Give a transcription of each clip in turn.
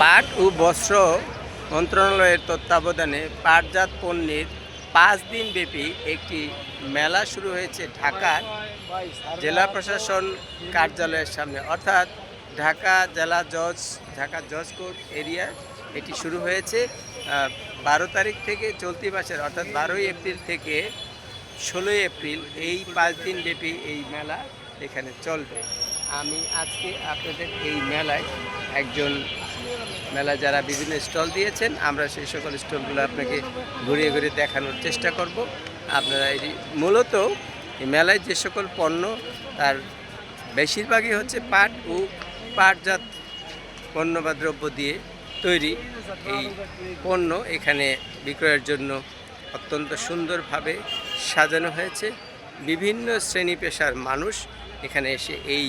পাট ও বস্ত্র মন্ত্রণালয়ের তত্ত্বাবধানে পাটজাত পণ্যের ৫ দিনব্যাপী একটি মেলা শুরু হয়েছে ঢাকার জেলা প্রশাসন কার্যালয়ের সামনে, অর্থাৎ ঢাকা জজ কোর্ট এরিয়ায় এটি শুরু হয়েছে ১২ তারিখ থেকে চলতি মাসের অর্থাৎ ১২ই এপ্রিল থেকে ১৬ই এপ্রিল এই ৫ দিনব্যাপী এই মেলা এখানে চলবে। আমি আজকে আপনাদের এই মেলায় মেলা যারা বিভিন্ন স্টল দিয়েছেন, আমরা সেই সকল স্টলগুলো আপনাকে ঘুরিয়ে ঘুরিয়ে দেখানোর চেষ্টা করব। আপনারা এই মূলত এই মেলায় যে সকল পণ্য, তার বেশিরভাগই হচ্ছে পাট ও পাটজাত পণ্য বা দ্রব্য দিয়ে তৈরি। এই পণ্য এখানে বিক্রয়ের জন্য অত্যন্ত সুন্দরভাবে সাজানো হয়েছে। বিভিন্ন শ্রেণী পেশার মানুষ এখানে এসে এই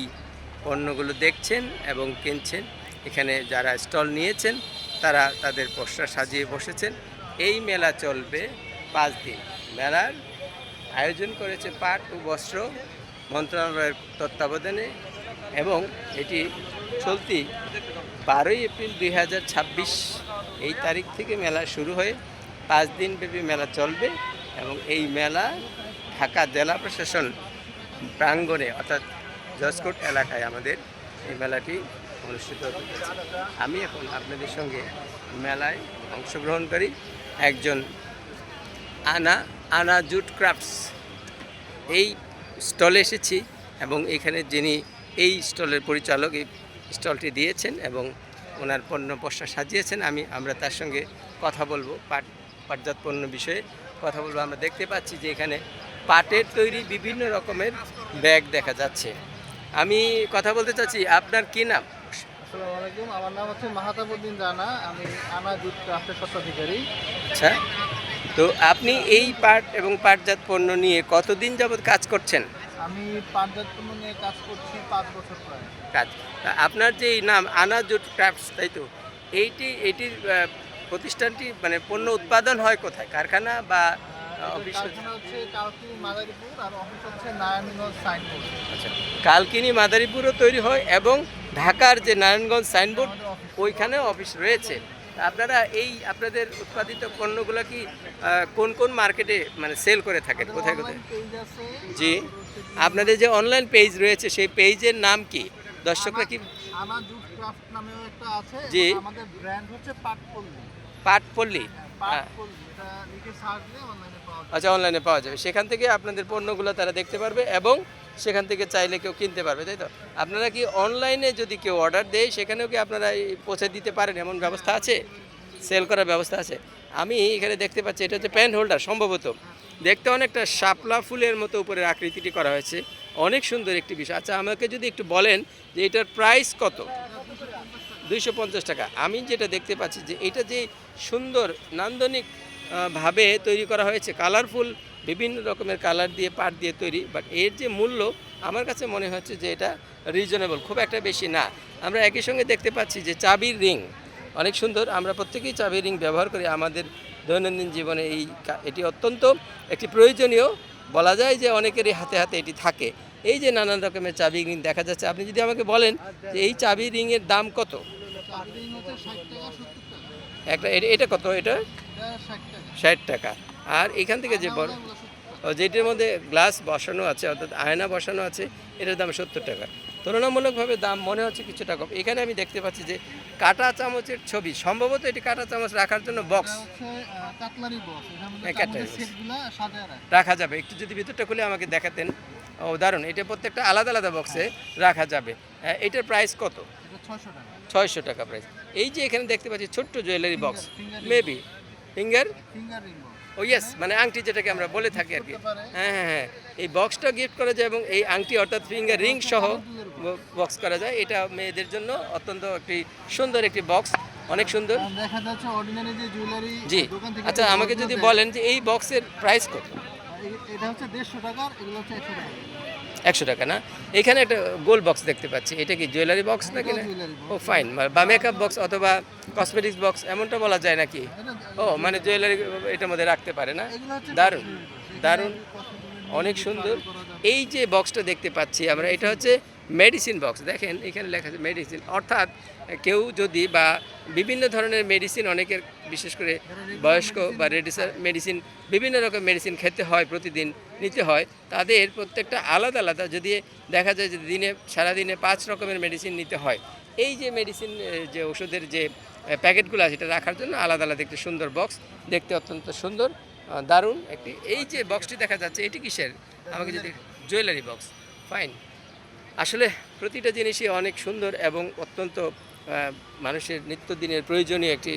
পণ্যগুলো দেখছেন এবং কিনছেন। এখানে যারা স্টল নিয়েছেন তারা তাদের পসরা সাজিয়ে বসেছেন। এই মেলা চলবে ৫ দিন। মেলার আয়োজন করেছে পাট ও বস্ত্র মন্ত্রণালয়ের তত্ত্বাবধানে এবং এটি চলতি ১২ই এপ্রিল ২০২৬ এই তারিখ থেকে মেলা শুরু হয়ে ৫ দিনব্যাপী মেলা চলবে এবং এই মেলা ঢাকা জেলা প্রশাসন প্রাঙ্গণে অর্থাৎ জজকোর্ট এলাকায় আমাদের এই মেলাটি অনুষ্ঠিত হতে যাচ্ছে। আমি এখন আপনাদের সঙ্গে মেলায় অংশগ্রহণকারী একজন আনা জুট ক্রাফটস এই স্টলে এসেছি এবং এখানে যিনি এই স্টলের পরিচালক এই স্টলটি দিয়েছেন এবং ওনার পণ্য পসরা সাজিয়েছেন, আমরা তার সঙ্গে কথা বলবো, পাটজাত পণ্য বিষয়ে কথা বলবো। আমরা দেখতে পাচ্ছি যে এখানে পাটের তৈরি বিভিন্ন রকমের ব্যাগ দেখা যাচ্ছে। আমি কথা বলতে চাচ্ছি, আপনার কি নাম? আসসালামু আলাইকুম, আমার নাম হচ্ছে মাহাতাবুদ্দিন রানা, আমি আনা জুট ক্রাফটের স্বত্বাধিকারী। আচ্ছা, তো আপনি এই পাট এবং পাটজাত পণ্য নিয়ে কতদিন যাবৎ কাজ করছেন? আমি পাটজাত পণ্য নিয়ে কাজ করছি ৫ বছর প্রায়। কাজ আপনার যে এই নাম আনা জুট ক্রাফটস, তাই তো? এইটির প্রতিষ্ঠানটি মানে পণ্য উৎপাদন হয় কোথায়, কারখানা বা অফিস? কারখানা হচ্ছে কালকিনি মাদারীপুর আর অফিস হচ্ছে নারায়ণগঞ্জ সাইনবোর্ড। আচ্ছা, কালকিনি মাদারীপুরও তৈরি হয় এবং ঢাকার যে নারায়ণগঞ্জ সাইনবোর্ড ওইখানেও অফিস রয়েছে। আপনারা আপনাদের উৎপাদিত পণ্যগুলো কি কোন কোন মার্কেটে মানে সেল করে থাকেন, কোথায় কোথায়? জি, আপনাদের যে অনলাইন পেজ রয়েছে সেই পেজের নাম কি? দর্শকরা কি? আনা জুট ক্রাফট নামেও একটা আছে। জি, আমাদের ব্র্যান্ড হচ্ছে পাটপল্লী। পাটপল্লী, পাটপল্লী এটা লিখে সার্চ দিলে অনলাইনে পাওয়া যাবে। আচ্ছা, অনলাইনে পাওয়া যাবে। সেখান থেকে আপনাদের পণ্যগুলো তারা দেখতে পারবে এবং সেখান থেকে চাইলে কেউ কিনতে পারবে, তাই তো? আপনারা কি অনলাইনে যদি কেউ অর্ডার দেয় সেখানেও কি আপনারা পৌঁছে দিতে পারেন, এমন ব্যবস্থা আছে? সেল করার ব্যবস্থা আছে? আমি এখানে দেখতে পাচ্ছি এটা হচ্ছে প্যান হোল্ডার, সম্ভবত দেখতে অনেকটা শাপলা ফুলের মতো উপরের আকৃতিটি করা হয়েছে, অনেক সুন্দর একটি বিষয়। আচ্ছা, আমাকে যদি একটু বলেন যে এটার প্রাইস কত? ২৫০ টাকা। আমি যেটা দেখতে পাচ্ছি যে এটা যে সুন্দর নান্দনিক ভাবে তৈরি করা হয়েছে, কালারফুল বিভিন্ন রকমের কালার দিয়ে পাট দিয়ে তৈরি, বাট এর যে মূল্য আমার কাছে মনে হচ্ছে যে এটা রিজনেবল, খুব একটা বেশি না। আমরা একই সঙ্গে দেখতে পাচ্ছি যে চাবির রিং অনেক সুন্দর। আমরা প্রত্যেকেই চাবির রিং ব্যবহার করি আমাদের দৈনন্দিন জীবনে। এটি অত্যন্ত একটি প্রয়োজনীয়, বলা যায় যে অনেকেরই হাতে হাতে এটি থাকে। এই যে নানান রকমের চাবি রিং দেখা যাচ্ছে, আপনি যদি আমাকে বলেন যে এই চাবি রিংয়ের দাম কত? একটা এটা কত? এটা ৬০ টাকা। আর এখান থেকে যে বড় যেটির মধ্যে গ্লাস বসানো আছে অর্থাৎ আয়না বসানো আছে, এটার দাম ৭০ টাকা। তুলনামূলকভাবে দাম মনে হচ্ছে কিছুটা কম। এখানে আমি দেখতে পাচ্ছি যে কাঁটা চামচের ছবি, সম্ভবত এটি কাঁটা চামচ রাখার জন্য বক্স রাখা যাবে। একটু যদি ভিতরটা খুলে আমাকে দেখাতেন। ও দারুণ, এটা প্রত্যেকটা আলাদা আলাদা বক্সে রাখা যাবে। এটার প্রাইস কত? ৬০০ টাকা প্রাইস। এই যে এখানে দেখতে পাচ্ছি ছোট্ট জুয়েলারি বক্স, মেবি ফিঙ্গার ও ইয়েস, মানে আংটি যেটাকে আমরা বলে থাকি আর কি। হ্যাঁ হ্যাঁ হ্যাঁ, এই বক্সটা গিফট করা যায় এবং এই আংটি অর্থাৎ ফিঙ্গার রিং সহ বক্স করা যায়। এটা মেয়েদের জন্য অত্যন্ত একটি সুন্দর একটি বক্স, অনেক সুন্দর দেখা যাচ্ছে অর্ডিনারি যে জুয়েলারি। জি, আচ্ছা আমাকে যদি বলেন যে এই বক্সের প্রাইস কত? এটা হচ্ছে ১৫০ টাকা, এগুলো হচ্ছে ১০০ টাকা। ১০০ টাকা না? এখানে একটা গোল বক্স দেখতে পাচ্ছি, এটা কি জুয়েলারি বক্স নাকি? না, ও ফাইন, বা মেকআপ বক্স অথবা কসমেটিক্স বক্স এমনটা বলা যায় নাকি? ও মানে জুয়েলারি এটার মধ্যে রাখতে পারে না? দারুণ দারুণ, অনেক সুন্দর। এই যে বক্সটা দেখতে পাচ্ছি আমরা, এটা হচ্ছে মেডিসিন বক্স দেখেন এখানে লেখা আছে মেডিসিন, অর্থাৎ কেউ যদি বা বিভিন্ন ধরনের মেডিসিন অনেকের বিশেষ করে বয়স্ক বা মেডিসিন বিভিন্ন রকম মেডিসিন খেতে হয়, প্রতিদিন নিতে হয়, তাদের প্রত্যেকটা আলাদা আলাদা যদি দেখা যায় যে সারাদিনে 5 রকমের মেডিসিন নিতে হয়, এই যে মেডিসিন যে ওষুধের যে প্যাকেটগুলো আছে এটা রাখার জন্য আলাদা আলাদা একটি সুন্দর বক্স, দেখতে অত্যন্ত সুন্দর, দারুণ একটি। এই যে বক্সটি দেখা যাচ্ছে এটি কিসের, আমাকে যদি জুয়েলারি বক্স, ফাইন। আসলে প্রতিটা জিনিসই অনেক সুন্দর এবং অত্যন্ত মানুষের নিত্যদিনের প্রয়োজনীয় একটি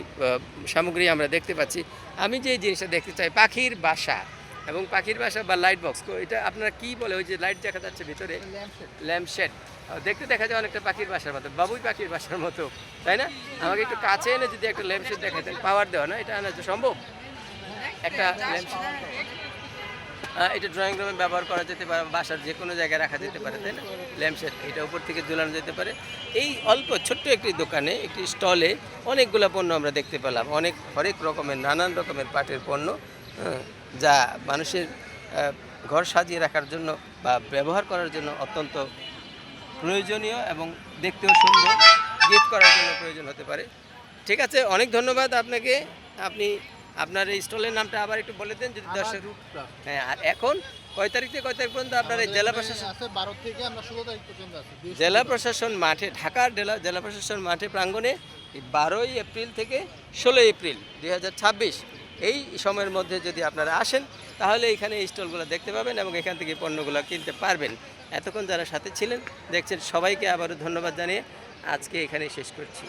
সামগ্রী আমরা দেখতে পাচ্ছি। আমি যে জিনিসটা দেখতে চাই পাখির বাসা, এবং পাখির বাসা বা লাইট বক্স, এটা আপনারা কি বলে ওই যে লাইট দেখা যাচ্ছে ভিতরে, ল্যাম্পশেড, দেখতে দেখা যায় অনেকটা পাখির বাসার মতো, বাবুই পাখির বাসার মতো, তাই না? আমাকে একটু কাছে এনে যদি একটা ল্যাম্পশেড দেখাতেন, পাওয়ার দেওয়া না, এটা আনা সম্ভব একটা ল্যাম্পশেড? এটা ড্রয়িং রুমে ব্যবহার করা যেতে পারে, বাসার যে কোনো জায়গায় রাখা যেতে পারে, তাই না? ল্যাম্পশেড এটা উপর থেকে ঝুলানো যেতে পারে। এই অল্প ছোট্ট একটি দোকানে, একটি স্টলে অনেকগুলো পণ্য আমরা দেখতে পেলাম, হরেক রকমের নানান রকমের পাটের পণ্য, যা মানুষের ঘর সাজিয়ে রাখার জন্য বা ব্যবহার করার জন্য অত্যন্ত প্রয়োজনীয় এবং দেখতেও সুন্দর, গিফট করার জন্য প্রয়োজন হতে পারে। ঠিক আছে, অনেক ধন্যবাদ আপনাকে। আপনি আপনার এই স্টলের নামটা আবার একটু বলে দেন যদি দর্শক। হ্যাঁ, আর এখন কয় তারিখ থেকে কয় তারিখ পর্যন্ত আপনার এই জেলা প্রশাসন? 12 থেকে আমরা 16 তারিখ পর্যন্ত আছি। জেলা প্রশাসন মাঠে, ঢাকার জেলা প্রশাসন মাঠে প্রাঙ্গণে 12 এপ্রিল থেকে 16 এপ্রিল 2026 এই সময়ের মধ্যে যদি আপনারা আসেন তাহলে এখানে এই স্টলগুলো দেখতে পাবেন এবং এখান থেকে পণ্যগুলো কিনতে পারবেন। এতক্ষণ যারা সাথে ছিলেন দেখছেন সবাইকে আবারও ধন্যবাদ জানিয়ে আজকে এখানেই শেষ করছি।